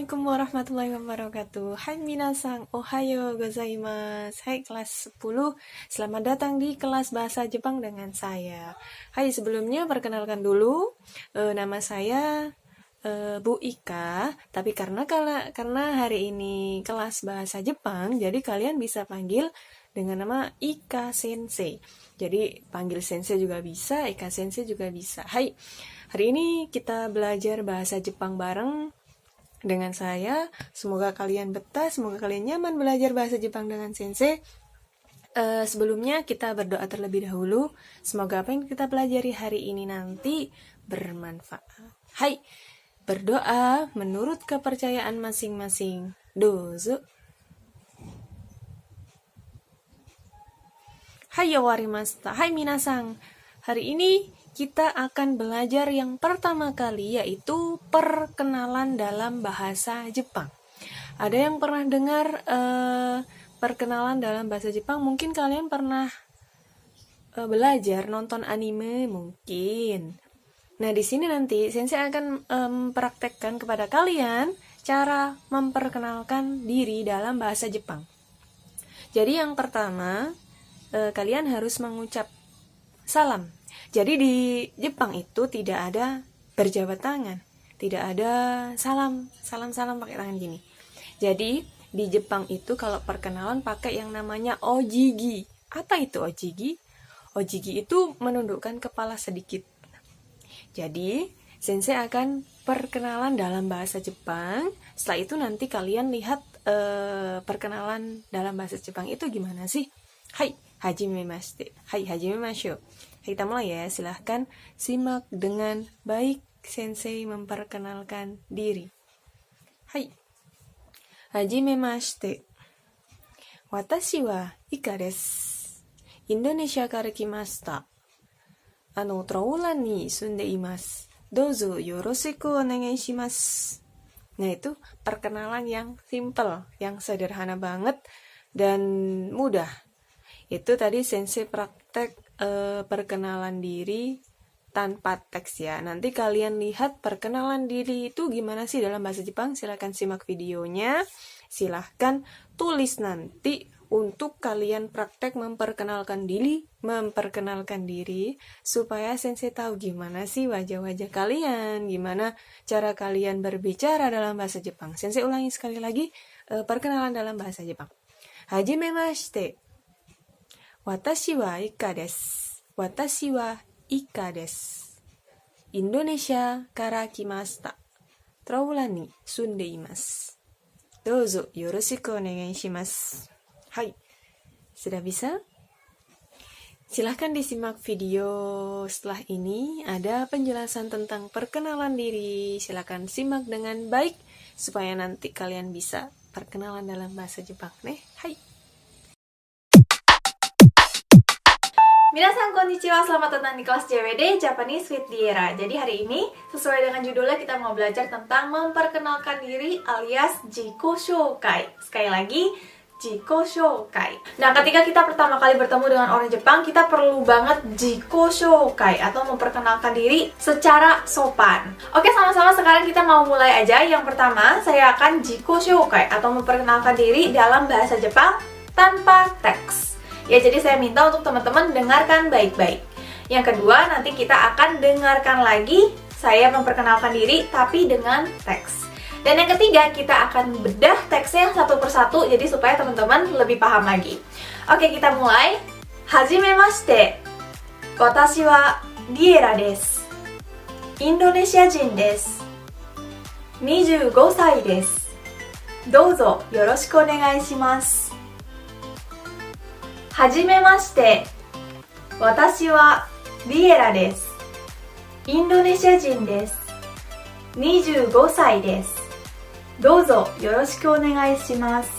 Assalamualaikum warahmatullahi wabarakatuh. Hai minasan, ohayo gozaimasu. Hai kelas 10, selamat datang di kelas bahasa Jepang dengan saya. Hai, sebelumnya perkenalkan dulu, nama saya Bu Ika. Tapi karena hari ini kelas bahasa Jepang, jadi kalian bisa panggil dengan nama Ika Sensei. Jadi panggil Sensei juga bisa, Ika Sensei juga bisa. Hai, hari ini kita belajar bahasa Jepang bareng dengan saya. Semoga kalian betah, semoga kalian nyaman belajar bahasa Jepang dengan Sensei. Sebelumnya kita berdoa terlebih dahulu. Semoga apa yang kita pelajari hari ini nanti bermanfaat. Hai, berdoa menurut kepercayaan masing-masing. Dozo. Hai yowarimashita. Hai minasan. Hari ini kita akan belajar yang pertama kali, yaitu perkenalan dalam bahasa Jepang. Ada yang pernah dengar perkenalan dalam bahasa Jepang? Mungkin kalian pernah belajar nonton anime mungkin. Nah, di sini nanti Sensei akan mempraktekkan kepada kalian cara memperkenalkan diri dalam bahasa Jepang. Jadi yang pertama, kalian harus mengucap salam. Jadi di Jepang itu tidak ada berjabat tangan, tidak ada salam pakai tangan gini. Jadi di Jepang itu kalau perkenalan pakai yang namanya ojigi. Apa itu ojigi? Ojigi itu menundukkan kepala sedikit. Jadi Sensei akan perkenalan dalam bahasa Jepang. Setelah itu nanti kalian lihat perkenalan dalam bahasa Jepang itu gimana sih? Hai, hajimemashite. Hai, hajimemashou. Kita mulai ya, silahkan simak dengan baik Sensei memperkenalkan diri. Hai. Hajimemashite. Watashi wa Ika desu. Indonesia kara kimashita. Trowulan ni sunde imasu. Dozo yoroshiku onegai shimasu. Nah, itu perkenalan yang simple, yang sederhana banget dan mudah. Itu tadi Sensei praktek perkenalan diri tanpa teks ya. Nanti kalian lihat perkenalan diri itu gimana sih dalam bahasa Jepang. Silahkan simak videonya. Silahkan tulis nanti untuk kalian praktek memperkenalkan diri supaya Sensei tahu gimana sih wajah-wajah kalian, gimana cara kalian berbicara dalam bahasa Jepang. Sensei ulangi sekali lagi perkenalan dalam bahasa Jepang. Hajimemashite. Watashi wa Ika desu. Watashi wa Ika desu. Indonesia kara kimashita. Trowulan ni sunde imasu. Dozo yoroshiku onegai shimasu. Hai. Sudah bisa? Silahkan disimak video setelah ini. Ada penjelasan tentang perkenalan diri. Silahkan simak dengan baik supaya nanti kalian bisa perkenalan dalam bahasa Jepang. Hai. Minasan konnichiwa, selamat datang di kelas JWD Japanese with Diera. Jadi hari ini sesuai dengan judulnya kita mau belajar tentang memperkenalkan diri alias jiko shoukai. Sekali lagi, jiko shoukai. Nah, ketika kita pertama kali bertemu dengan orang Jepang, kita perlu banget jiko shoukai atau memperkenalkan diri secara sopan. Oke, sama-sama sekarang kita mau mulai aja. Yang pertama, saya akan jiko shoukai atau memperkenalkan diri dalam bahasa Jepang tanpa teks. Ya, jadi saya minta untuk teman-teman dengarkan baik-baik. Yang kedua, nanti kita akan dengarkan lagi saya memperkenalkan diri tapi dengan teks. Dan yang ketiga, kita akan bedah teksnya satu persatu jadi supaya teman-teman lebih paham lagi. Oke, kita mulai. Hajimemashite. Watashi wa Diera desu. Indonesia jin desu. 25 歳です。どうぞよろしくお願いします。はじめまして。私はリエラです。インドネシア人です。25歳です。どうぞよろしくお願いします。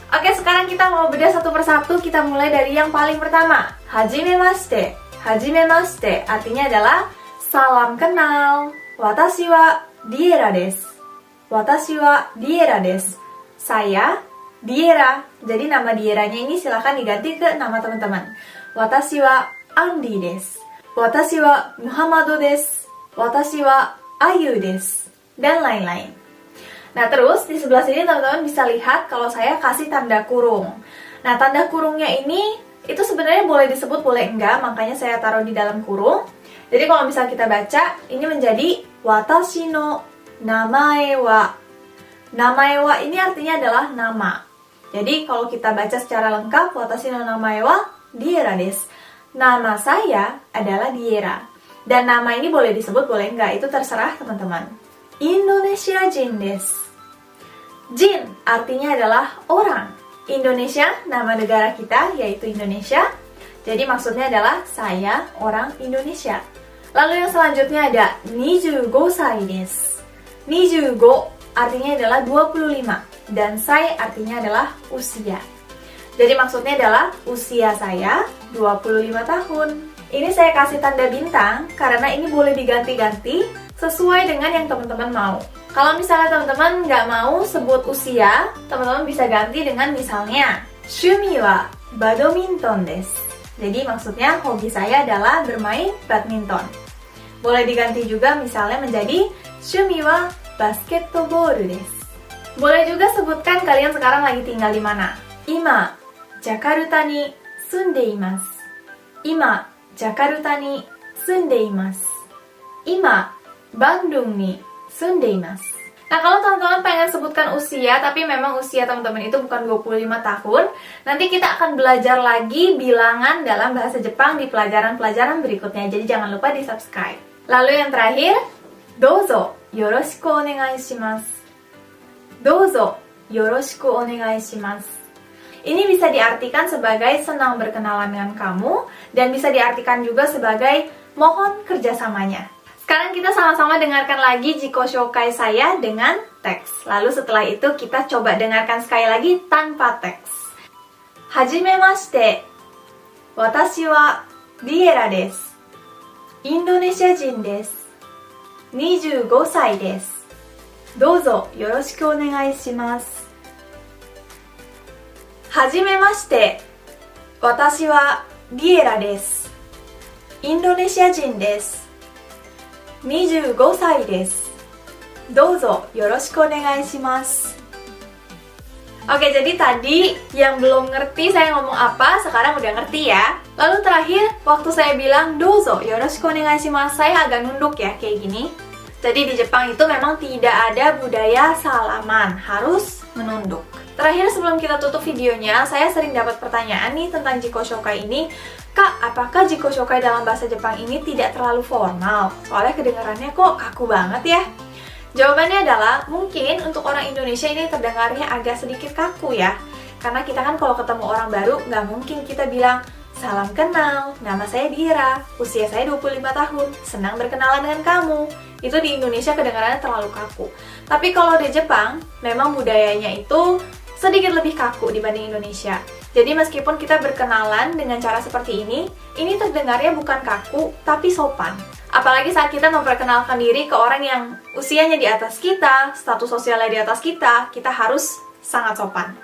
Oke, sekarang kita mau bedah satu persatu. Kita mulai dari yang paling pertama. Hajimemashite. Hajimemashite artinya adalah salam kenal. Watashi wa Diera desu. Watashi wa Diera desu. Saya Diera. Jadi nama Dieranya ini silahkan diganti ke nama teman-teman. Watashi wa Andi desu. Watashi wa Muhammadu desu. Watashi wa Ayu desu. dan lain-lain. Nah, terus di sebelah sini teman-teman bisa lihat kalau saya kasih tanda kurung. Nah, tanda kurungnya ini itu sebenarnya boleh disebut, boleh enggak, makanya saya taruh di dalam kurung. Jadi kalau misalnya kita baca, ini menjadi watashi no namae wa. Namae wa ini artinya adalah nama. Jadi kalau kita baca secara lengkap, watashi no namae wa Diera desu. Nama saya adalah Diera. Dan nama ini boleh disebut, boleh enggak, itu terserah teman-teman. Indonesia Jin desu. Jin artinya adalah orang. Indonesia, nama negara kita yaitu Indonesia. Jadi maksudnya adalah saya orang Indonesia. Lalu yang selanjutnya ada 25 sai desu. 25 artinya adalah 25 dan sai artinya adalah usia. Jadi maksudnya adalah usia saya 25 tahun. Ini saya kasih tanda bintang karena ini boleh diganti-ganti sesuai dengan yang teman-teman mau. Kalau misalnya teman-teman nggak mau sebut usia, teman-teman bisa ganti dengan misalnya Shumi wa badminton desu. Jadi maksudnya hobi saya adalah bermain badminton. Boleh diganti juga misalnya menjadi Shumi wa basketball desu. Boleh juga sebutkan kalian sekarang lagi tinggal di mana. Ima Jakarta ni sunde imasu. Ima Jakarta ni sunde imasu. Ima Bandung ni sunde imasu. Nah, kalau teman-teman pengen sebutkan usia, tapi memang usia teman-teman itu bukan 25 tahun, nanti kita akan belajar lagi bilangan dalam bahasa Jepang di pelajaran-pelajaran berikutnya. Jadi jangan lupa di subscribe. Lalu yang terakhir, dozo yoroshiku onegai shimasu. Dozo yoroshiku onegai shimasu. Ini bisa diartikan sebagai senang berkenalan dengan kamu, dan bisa diartikan juga sebagai mohon kerjasamanya. Sekarang kita sama-sama dengarkan lagi jiko shokai saya dengan teks. Lalu setelah itu kita coba dengarkan sekali lagi tanpa teks. Hajimemashite. Watashi wa Diera desu. Indonesia jin desu. 25 歳です。どうぞよろしくお願いします。はじめまして。私はリエラです。インドネシア人です。25歳です。どうぞよろしくお願いします。Oke, jadi tadi yang belum ngerti saya ngomong apa, sekarang udah ngerti ya. Lalu terakhir, waktu saya bilang dozo yoroshiku onegai shimasu, saya agak nunduk ya, kayak gini. Jadi di Jepang itu memang tidak ada budaya salaman, harus menunduk. Terakhir sebelum kita tutup videonya, saya sering dapat pertanyaan nih tentang jiko shokai ini. Kak, apakah jiko shokai dalam bahasa Jepang ini tidak terlalu formal? Soalnya kedengarannya kok kaku banget ya. Jawabannya adalah, mungkin untuk orang Indonesia ini terdengarnya agak sedikit kaku ya. Karena kita kan kalau ketemu orang baru, nggak mungkin kita bilang, salam kenal, nama saya Diera, usia saya 25 tahun, senang berkenalan dengan kamu. Itu di Indonesia kedengarannya terlalu kaku. Tapi kalau di Jepang, memang budayanya itu sedikit lebih kaku dibanding Indonesia. Jadi meskipun kita berkenalan dengan cara seperti ini terdengarnya bukan kaku, tapi sopan. Apalagi saat kita memperkenalkan diri ke orang yang usianya di atas kita, status sosialnya di atas kita harus sangat sopan.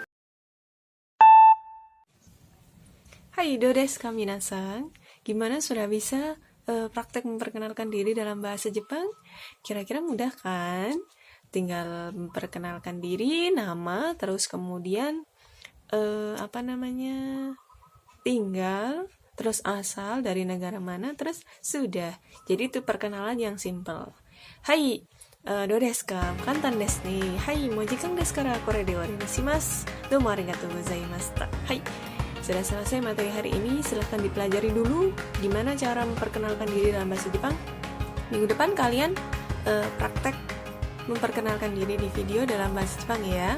Hai, do desu ka minasan? Gimana sudah bisa praktek memperkenalkan diri dalam bahasa Jepang? Kira-kira mudah kan? Tinggal memperkenalkan diri, nama, terus kemudian tinggal, terus asal dari negara mana, terus sudah. Jadi itu perkenalan yang simple. Hai, do desu ka? Kantan desu ne. Hai, mau jikang desu kara kore de owari ni shimasu. Domo arigatou gozaimashita. Hai, sudah selesai materi hari ini, silahkan dipelajari dulu gimana cara memperkenalkan diri dalam bahasa Jepang. Minggu depan kalian praktek memperkenalkan diri di video dalam bahasa Jepang ya.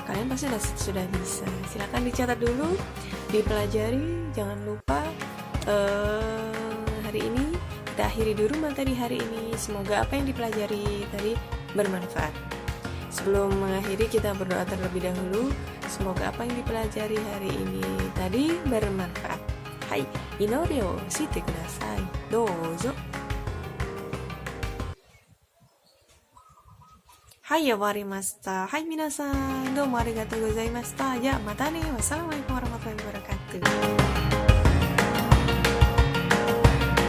Kalian pasti sudah bisa. Silahkan dicatat dulu, dipelajari. Jangan lupa hari ini kita akhiri dulu materi hari ini. Semoga apa yang dipelajari tadi bermanfaat. Sebelum mengakhiri, kita berdoa terlebih dahulu. Semoga apa yang dipelajari hari ini tadi bermanfaat. Hai, inori o shite kudasai. Douzo. Hai, owarimashita. Hai, minasan. Domo arigatou gozaimashita. Ya, mata ne. Wassalamualaikum warahmatullahi wabarakatuh.